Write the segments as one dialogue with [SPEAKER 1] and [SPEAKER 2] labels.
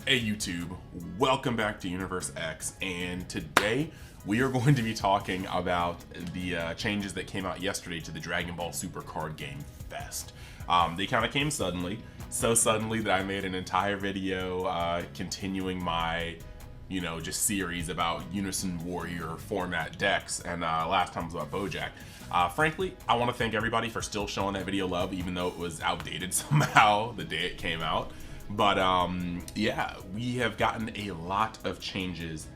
[SPEAKER 1] Hey YouTube, welcome back to Universe X, and today we are going to be talking about the changes that came out yesterday to the Dragon Ball Super Card Game Fest. They kind of came suddenly, so suddenly that I made an entire video continuing my, just series about Unison Warrior format decks, and last time was about Bojack. Frankly, I want to thank everybody for still showing that video love, even though it was outdated somehow the day it came out. But yeah, we have gotten a lot of changes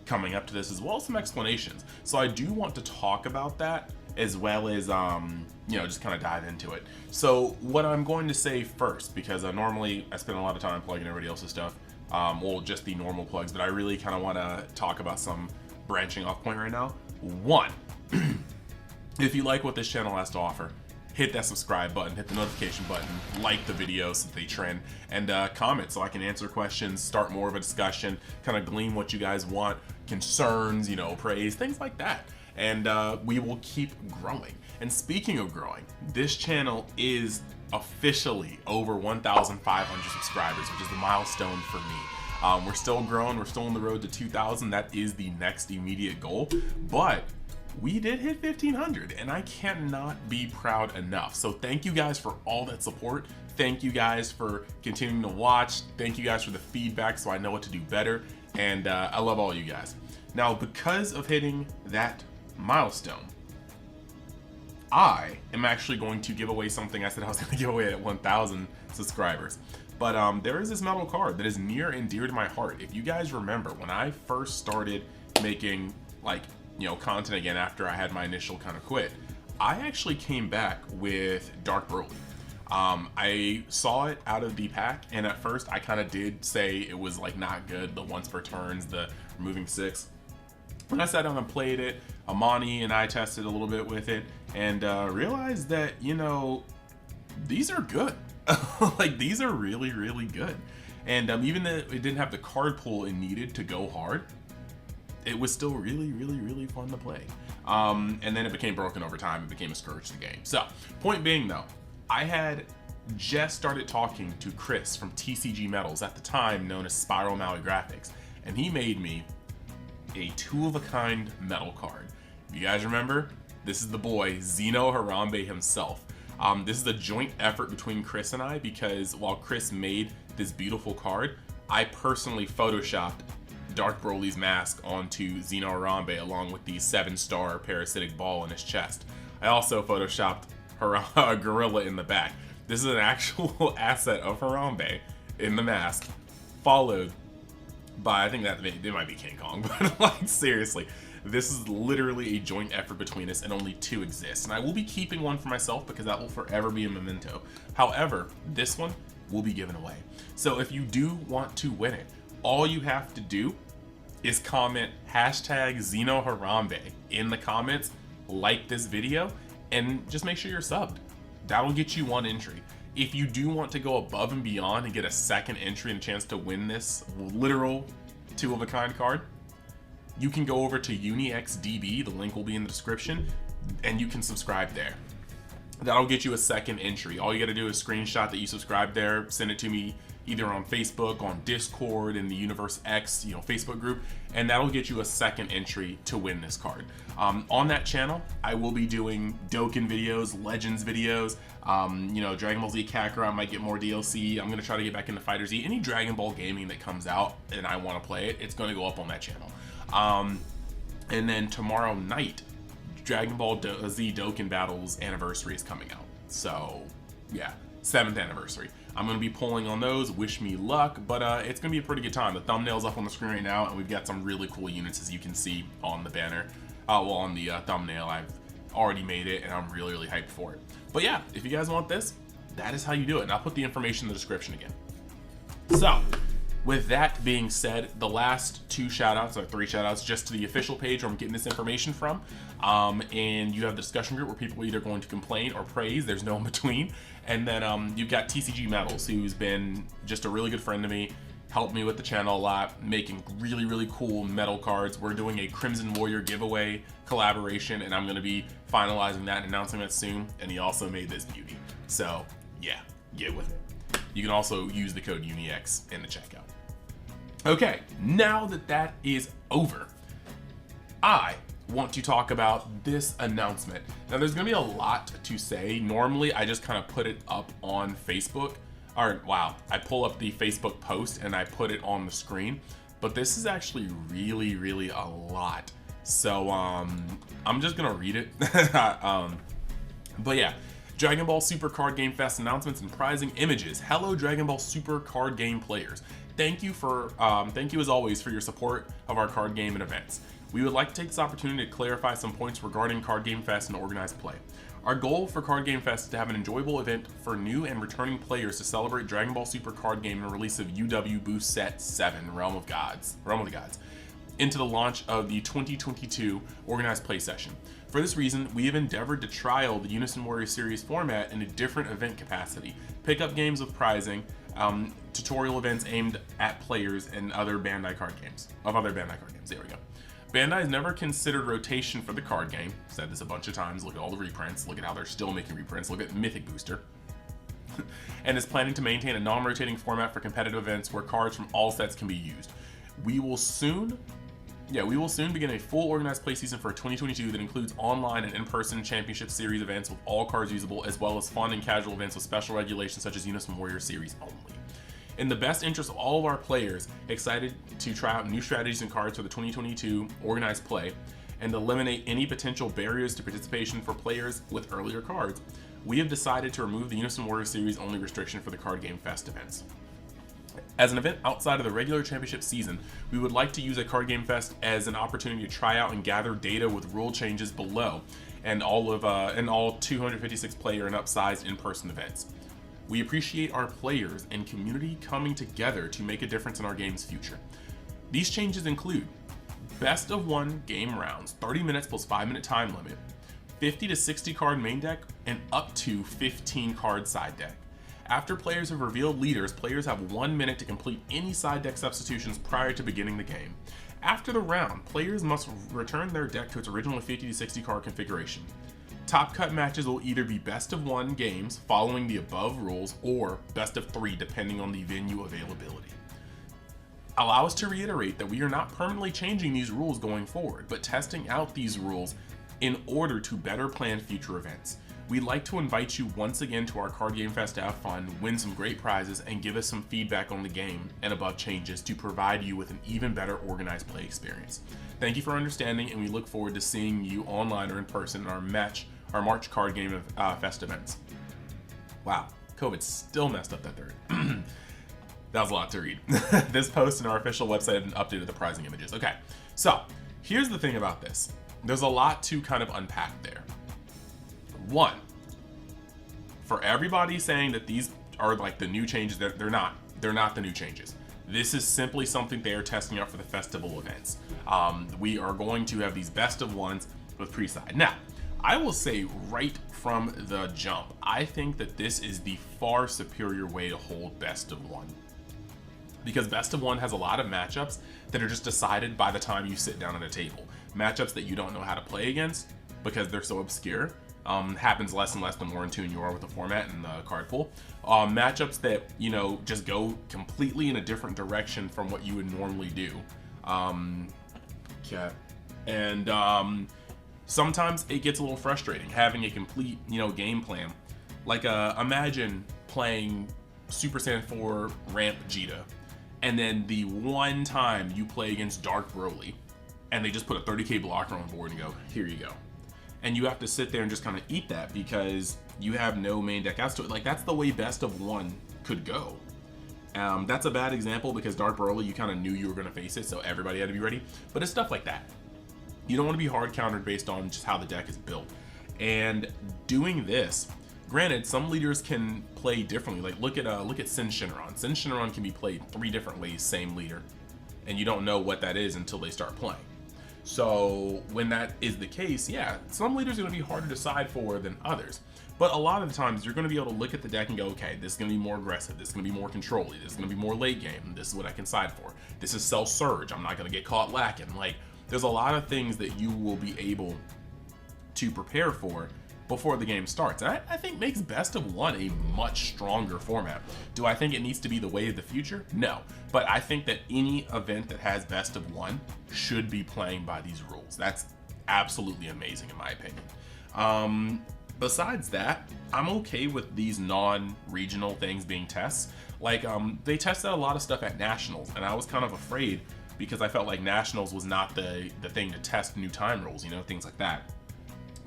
[SPEAKER 1] coming up to this, as well as some explanations. So I do want to talk about that, as well as just kind of dive into it. So what I'm going to say first, because normally I spend a lot of time plugging everybody else's stuff, well, just the normal plugs, but I really kind of want to talk about some branching off point right now. One, if you like what this channel has to offer, hit that subscribe button, hit the notification button, like the videos so that they trend, and comment so I can answer questions, start more of a discussion, kind of glean what you guys want, concerns, praise, things like that. And we will keep growing. And speaking of growing, this channel is officially over 1,500 subscribers, which is the milestone for me. We're still growing, we're still on the road to 2,000. That is the next immediate goal, but we did hit 1,500, and I cannot be proud enough. So thank you guys for all that support. Thank you guys for continuing to watch. Thank you guys for the feedback so I know what to do better. And I love all you guys. Now, because of hitting that milestone, I am actually going to give away something I said I was going to give away at 1,000 subscribers. But there is this metal card that is near and dear to my heart. If you guys remember, when I first started making content again after I had my initial kind of quit, I actually came back with Dark Broly. I saw it out of the pack, and at first I kind of did say it was not good, the once per turns, the removing 6. When I sat down and played it, Amani and I tested a little bit with it, and realized that these are good. These are really, really good. And even though it didn't have the card pool it needed to go hard, it was still really, really, really fun to play. And then it became broken over time. It became a scourge to the game. So, point being though, I had just started talking to Chris from TCGMetalZ, at the time known as Spiral Maui Graphics, and he made me a two-of-a-kind metal card. If you guys remember, this is the boy, Zeno Harambe himself. This is a joint effort between Chris and I, because while Chris made this beautiful card, I personally photoshopped Dark Broly's mask onto Zeno Harambe, along with the 7-star parasitic ball in his chest. I also photoshopped a gorilla in the back. This is an actual asset of Harambe in the mask, followed by, I think that it might be King Kong, but seriously, this is literally a joint effort between us, and only 2 exist. And I will be keeping one for myself because that will forever be a memento. However, this one will be given away. So if you do want to win it, all you have to do is comment hashtag Zeno Harambe in the comments, like this video, and just make sure you're subbed. That'll get you 1 entry. If you do want to go above and beyond and get a second entry and a chance to win this literal two-of-a-kind card, you can go over to UniXDB, the link will be in the description, and you can subscribe there. That'll get you a second entry. All you gotta do is screenshot that you subscribe there, send it to me either on Facebook, on Discord, in the Universe X Facebook group, and that'll get you a second entry to win this card. On that channel, I will be doing Dokkan videos, Legends videos, Dragon Ball Z Kakarot might get more DLC. I'm gonna try to get back into Fighter Z. Any Dragon Ball gaming that comes out and I wanna play it, it's gonna go up on that channel. And then tomorrow night, Dragon Ball Z Dokkan Battles anniversary is coming out. So yeah, 7th anniversary. I'm going to be pulling on those. Wish me luck, but it's going to be a pretty good time. The thumbnail's up on the screen right now, and we've got some really cool units, as you can see on the banner. On the thumbnail, I've already made it, and I'm really, really hyped for it. But yeah, if you guys want this, that is how you do it. And I'll put the information in the description again. So, with that being said, the last 2 shoutouts, or 3 shoutouts, just to the official page where I'm getting this information from. And you have the discussion group where people are either going to complain or praise. There's no in between. And then you've got TCGMetalZ, who's been just a really good friend to me, helped me with the channel a lot, making really, really cool metal cards. We're doing a Crimson Warrior giveaway collaboration, and I'm going to be finalizing that and announcing that soon. And he also made this beauty. So yeah, get with it. You can also use the code UNIX in the checkout. Okay, now that that is over, I want to talk about this announcement. Now, there's gonna be a lot to say. Normally, I just kind of put it up on Facebook. Or, wow, I pull up the Facebook post and I put it on the screen. But this is actually really, really a lot. So, I'm just gonna read it. But yeah, Dragon Ball Super Card Game Fest announcements and prizing images. Hello, Dragon Ball Super Card Game players. Thank you as always for your support of our card game and events. We would like to take this opportunity to clarify some points regarding Card Game Fest and organized play. Our goal for Card Game Fest is to have an enjoyable event for new and returning players to celebrate Dragon Ball Super Card Game and release of UW Boost Set 7, Realm of the Gods, into the launch of the 2022 organized play session. For this reason, we have endeavored to trial the Unison Warrior Series format in a different event capacity, pickup games with prizing, tutorial events aimed at players and other Bandai card games. There we go. Bandai has never considered rotation for the card game. Said this a bunch of times. Look at all the reprints. Look at how they're still making reprints. Look at Mythic Booster. And is planning to maintain a non-rotating format for competitive events where cards from all sets can be used. We will soon begin a full organized play season for 2022 that includes online and in-person championship series events with all cards usable, as well as fun and casual events with special regulations such as Unison Warrior Series only. In the best interest of all of our players, excited to try out new strategies and cards for the 2022 organized play, and eliminate any potential barriers to participation for players with earlier cards, we have decided to remove the Unison Warrior Series only restriction for the Card Game Fest events. As an event outside of the regular championship season, we would like to use a Card Game Fest as an opportunity to try out and gather data with rule changes below, and all 256 player and upsized in-person events. We appreciate our players and community coming together to make a difference in our game's future. These changes include best of 1 game rounds, 30 minutes plus 5-minute time limit, 50 to 60 card main deck, and up to 15 card side deck. After players have revealed leaders, players have 1 minute to complete any side deck substitutions prior to beginning the game. After the round, players must return their deck to its original 50 to 60 card configuration. Top cut matches will either be best of 1 games following the above rules or best of 3 depending on the venue availability. Allow us to reiterate that we are not permanently changing these rules going forward, but testing out these rules in order to better plan future events. We'd like to invite you once again to our Card Game Fest to have fun, win some great prizes, and give us some feedback on the game and above changes to provide you with an even better organized play experience. Thank you for understanding, and we look forward to seeing you online or in person in our March Card Game Fest events. Wow, COVID still messed up that third. That was a lot to read. This post and our official website have been updated the prizing images. Okay, so here's the thing about this. There's a lot to kind of unpack there. One, for everybody saying that these are like the new changes, they're not the new changes. This is simply something they are testing out for the festival events. We are going to have these best of 1s with pre-side. Now, I will say right from the jump, I think that this is the far superior way to hold best of 1. Because best of 1 has a lot of matchups that are just decided by the time you sit down at a table. Matchups that you don't know how to play against because they're so obscure. Happens less and less the more in tune you are with the format and the card pool. Matchups that, just go completely in a different direction from what you would normally do. Sometimes it gets a little frustrating having a complete, game plan. Like, imagine playing Super Saiyan 4 Ramp Vegeta, and then the one time you play against Dark Broly, and they just put a 30k blocker on the board and go, here you go. And you have to sit there and just kind of eat that because you have no main deck outs to it. Like, that's the way best of 1 could go. That's a bad example because Dark Broly, you kind of knew you were going to face it, so everybody had to be ready. But it's stuff like that. You don't want to be hard countered based on just how the deck is built. And doing this, granted, some leaders can play differently. Like, look at Sin Shinron. Sin Shinron can be played 3 different ways, same leader. And you don't know what that is until they start playing. So when that is the case, yeah, some leaders are going to be harder to decide for than others. But a lot of the times you're going to be able to look at the deck and go, okay, this is going to be more aggressive. This is going to be more controlly. This is going to be more late game. This is what I can side for. This is Cell Surge. I'm not going to get caught lacking. Like, there's a lot of things that you will be able to prepare for before the game starts. And I think makes best of one a much stronger format. Do I think it needs to be the way of the future? No. But I think that any event that has best of one should be playing by these rules. That's absolutely amazing in my opinion. Besides that, I'm okay with these non-regional things being tests. Like, they tested a lot of stuff at Nationals, and I was kind of afraid because I felt like Nationals was not the thing to test new time rules, you know, things like that.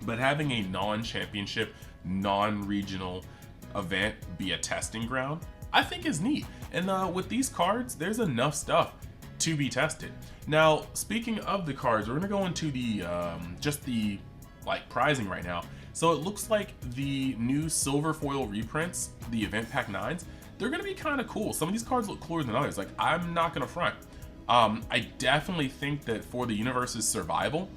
[SPEAKER 1] But having a non-championship, non-regional event be a testing ground, I think is neat. And with these cards, there's enough stuff to be tested. Now, speaking of the cards, we're gonna go into the just the like prizing right now. So it looks like the new silver foil reprints, the event pack 9s, they're gonna be kind of cool. Some of these cards look cooler than others. Like, I'm not gonna front. I definitely think that for the universe's survival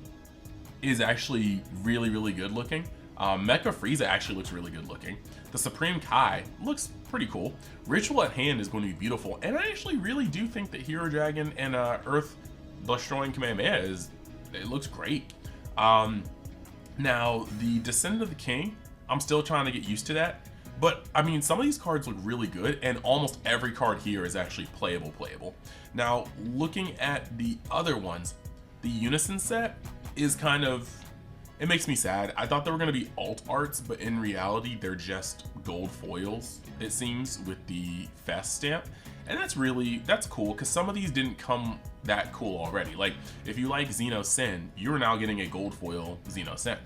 [SPEAKER 1] is actually really, really good looking. Mecha Frieza actually looks really good looking. The Supreme Kai looks pretty cool. Ritual at Hand is going to be beautiful. And I actually really do think that Hero Dragon and Earth Destroying Kamehameha it looks great. Now, the Descendant of the King, I'm still trying to get used to that. But, I mean, some of these cards look really good, and almost every card here is actually playable. Now, looking at the other ones, the Unison set is kind of, it makes me sad. I thought they were going to be alt arts, but in reality, they're just gold foils, it seems, with the Fest stamp. And that's cool, because some of these didn't come that cool already. Like, if you like Xeno Sin, you're now getting a gold foil Xeno Sin,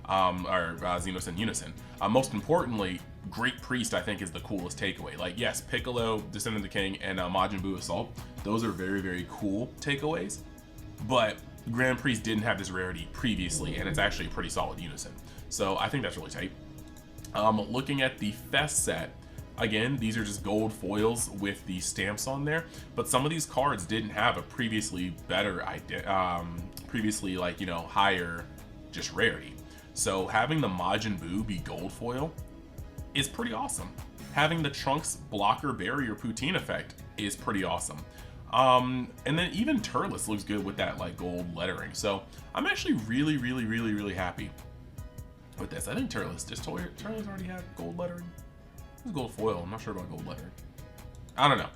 [SPEAKER 1] or Xeno Sin Unison. Most importantly, Great Priest, I think, is the coolest takeaway. Like, yes, Piccolo, Descendant of the King, and Majin Buu Assault, those are very, very cool takeaways. But Grand Priest didn't have this rarity previously, and it's actually a pretty solid Unison. So I think that's really tight. Looking at the Fest set, again, these are just gold foils with the stamps on there, but some of these cards didn't have a previously like, you know, higher just rarity. So having the Majin Buu be gold foil is pretty awesome. Having the Trunks blocker barrier Poutine effect is pretty awesome. And then even Turles looks good with that like gold lettering. So I'm actually really happy with this. I think Turles already had gold lettering. It's gold foil. I'm not sure about gold lettering. I don't know.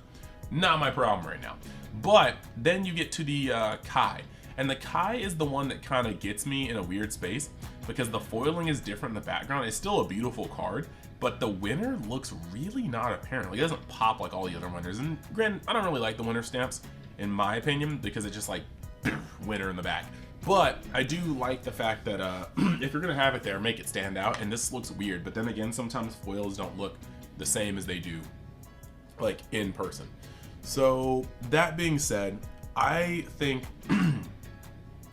[SPEAKER 1] Not my problem right now. But then you get to the Kai. And the Kai is the one that kind of gets me in a weird space because the foiling is different in the background. It's still a beautiful card, but the winner looks really not apparent. Like, it doesn't pop like all the other winners. And granted, I don't really like the winner stamps, in my opinion, because it's just like winner in the back. But I do like the fact that if you're gonna have it there, make it stand out. And this looks weird, but then again, sometimes foils don't look the same as they do like in person. So that being said, I think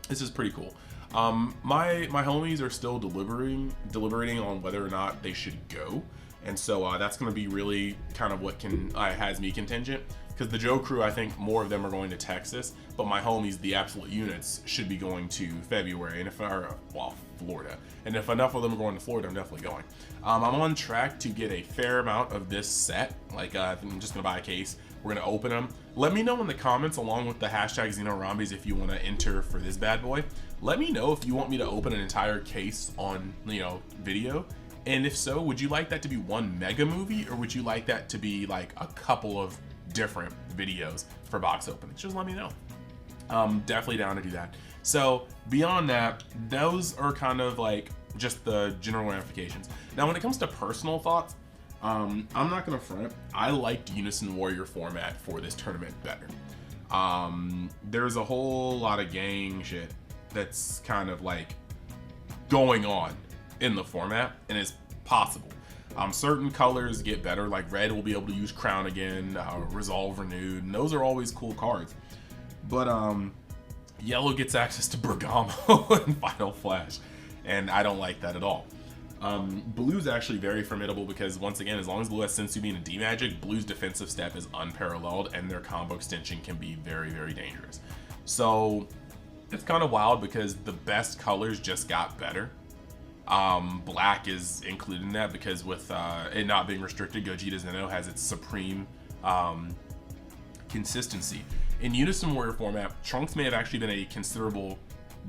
[SPEAKER 1] this is pretty cool. My homies are still deliberating on whether or not they should go, and so that's going to be really kind of what has me contingent, because the Joe crew, I think more of them are going to Texas, but my homies, the absolute units, should be going to February, and Florida. And if enough of them are going to Florida, I'm definitely going. I'm on track to get a fair amount of this set. Like, I'm just gonna buy a case. We're gonna open them. Let me know in the comments, along with the hashtag XenoRambies, if you want to enter for this bad boy. Let me know if you want me to open an entire case on, you know, video. And if so, would you like that to be one mega movie, or would you like that to be like a couple of different videos for box openings? Just let me know. Definitely down to do that. So beyond that, those are kind of like just the general ramifications. Now, when it comes to personal thoughts, I'm not gonna front. I liked Unison Warrior format for this tournament better. There's a whole lot of gang shit that's kind of like going on in the format, and it's possible. Certain colors get better, like red will be able to use Crown again, Resolve Renewed, and those are always cool cards. But yellow gets access to Bergamo and Final Flash, and I don't like that at all. Blue's actually very formidable because, once again, as long as blue has Sensu Bean and D-Magic, blue's defensive step is unparalleled, and their combo extension can be very dangerous. So it's kind of wild because the best colors just got better. Black is included in that because with it not being restricted, Gogeta Zeno has its supreme consistency. In Unison Warrior format, Trunks may have actually been a considerable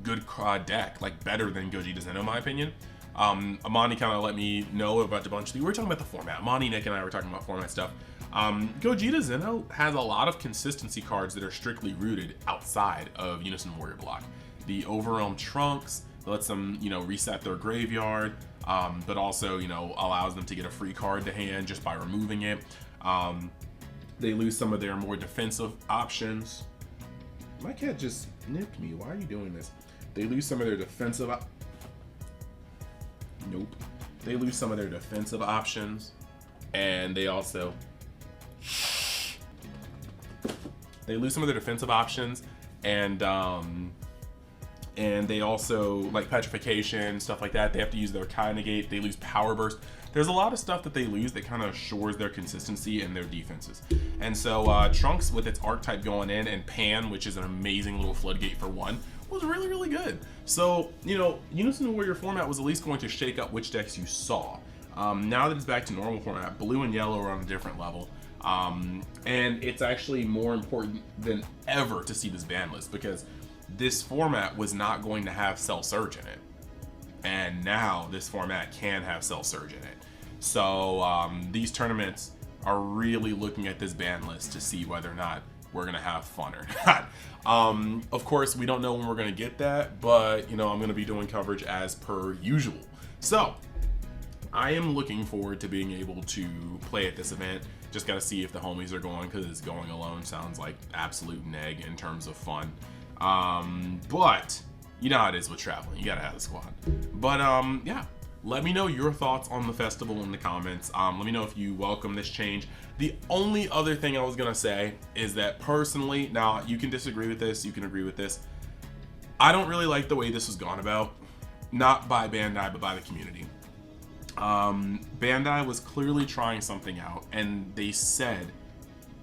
[SPEAKER 1] good deck, like better than Gogeta Zeno in my opinion. Amani kind of let me know about a bunch of things. We were talking about the format. Amani, Nick, and I were talking about format stuff. Gogeta Zeno has a lot of consistency cards that are strictly rooted outside of Unison Warrior block. The Overwhelm Trunks lets them, you know, reset their graveyard, but also, you know, allows them to get a free card to hand just by removing it. They lose some of their more defensive options. My cat just nipped me. Why are you doing this? They lose some of their defensive Nope. They lose some of their defensive options, and they also and they also, like petrification, stuff like that. They have to use their Kai Negate. They lose Power Burst. There's a lot of stuff that they lose that kind of assures their consistency and their defenses. And so Trunks with its archetype going in, and Pan, which is an amazing little floodgate for one, was really, really good. So, you know, Unison Warrior format was at least going to shake up which decks you saw. Now that it's back to normal format, blue and yellow are on a different level. And it's actually more important than ever to see this ban list, because this format was not going to have Cell Surge in it. And now this format can have Cell Surge in it. So these tournaments are really looking at this ban list to see whether or not we're gonna have fun or not. Of course, we don't know when we're gonna get that, but you know, I'm gonna be doing coverage as per usual. So I am looking forward to being able to play at this event. Just gotta see if the homies are going, because going alone sounds like absolute neg in terms of fun. But you know how it is with traveling, you gotta have a squad. But yeah, let me know your thoughts on the festival in the comments. Let me know if you welcome this change. The only other thing I was gonna say is that personally, now you can disagree with this, you can agree with this, I don't really like the way this was gone about, not by Bandai, but by the community. Bandai was clearly trying something out, and they said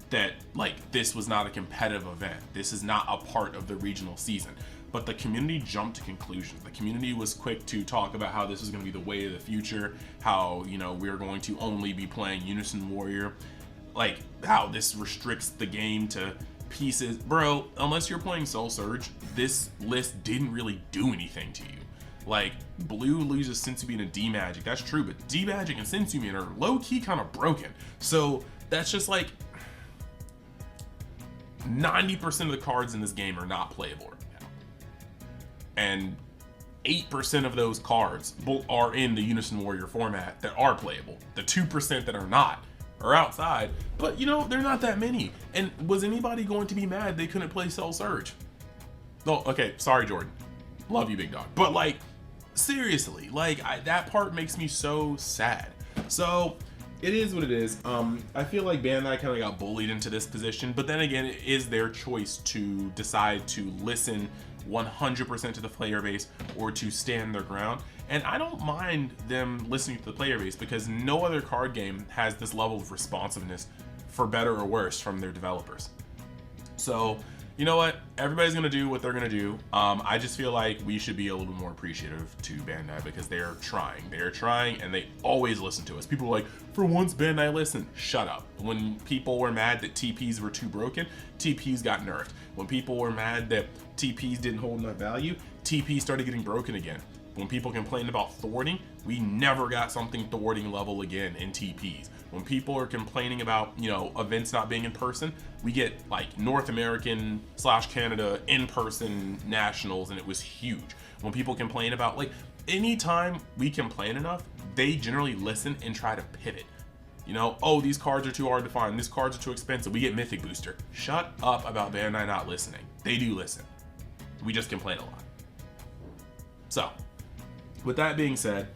[SPEAKER 1] that like this was not a competitive event, this is not a part of the regional season. But the community jumped to conclusions. The community was quick to talk about how this is going to be the way of the future, how, you know, we're going to only be playing Unison Warrior, like how this restricts the game to pieces. Bro, unless you're playing Soul Surge, this list didn't really do anything to you. Like, blue loses Sensubin and D-Magic, that's true, but D-Magic and Sensubin are low-key kind of broken. So that's just like 90% of the cards in this game are not playable. And 8% of those cards are in the Unison Warrior format that are playable. The 2% that are not are outside, but you know, they're not that many. And was anybody going to be mad they couldn't play Cell Surge? Oh, okay, sorry Jordan, love you big dog, but like seriously, like that part makes me so sad. So it is what it is. I feel like Bandai kind of got bullied into this position, but then again, it is their choice to decide to listen 100% to the player base or to stand their ground. And I don't mind them listening to the player base, because no other card game has this level of responsiveness, for better or worse, from their developers. So you know what, everybody's gonna do what they're gonna do. I just feel like we should be a little bit more appreciative to Bandai, because they're trying and they always listen to us. People are like, for once Bandai listened. Shut up. When people were mad that TPs were too broken, TPs got nerfed. When people were mad that TPs didn't hold enough value, TPs started getting broken again. When people complained about thwarting, we never got something thwarting level again in TPs. When people are complaining about, you know, events not being in person, we get like North American / Canada in-person nationals, and it was huge. When people complain about, like, anytime we complain enough, they generally listen and try to pivot. You know, oh, these cards are too hard to find, these cards are too expensive, we get Mythic Booster. Shut up about Bandai not listening. They do listen. We just complain a lot. So, with that being said,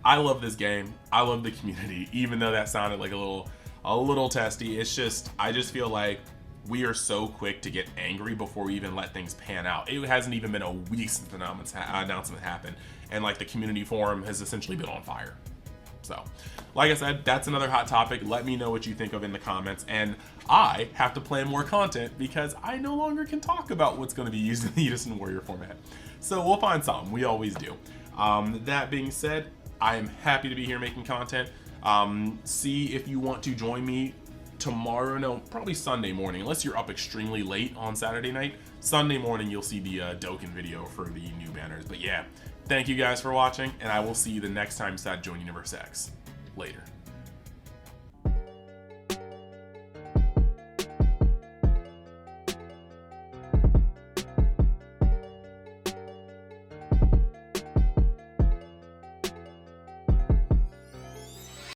[SPEAKER 1] I love this game. I love the community, even though that sounded like a little testy. It's just, I just feel like we are so quick to get angry before we even let things pan out. It hasn't even been a week since the announcement happened, and like the community forum has essentially been on fire. So, like I said, that's another hot topic. Let me know what you think of in the comments, and I have to plan more content because I no longer can talk about what's going to be used in the Unison Warrior format. So we'll find something. We always do. That being said, I am happy to be here making content. See if you want to join me tomorrow, no, probably Sunday morning, unless you're up extremely late on Saturday night. Sunday morning, you'll see the Dokkan video for the new banners. But yeah, Thank you guys for watching, and I will see you the next time you decide to join Universe X. Later.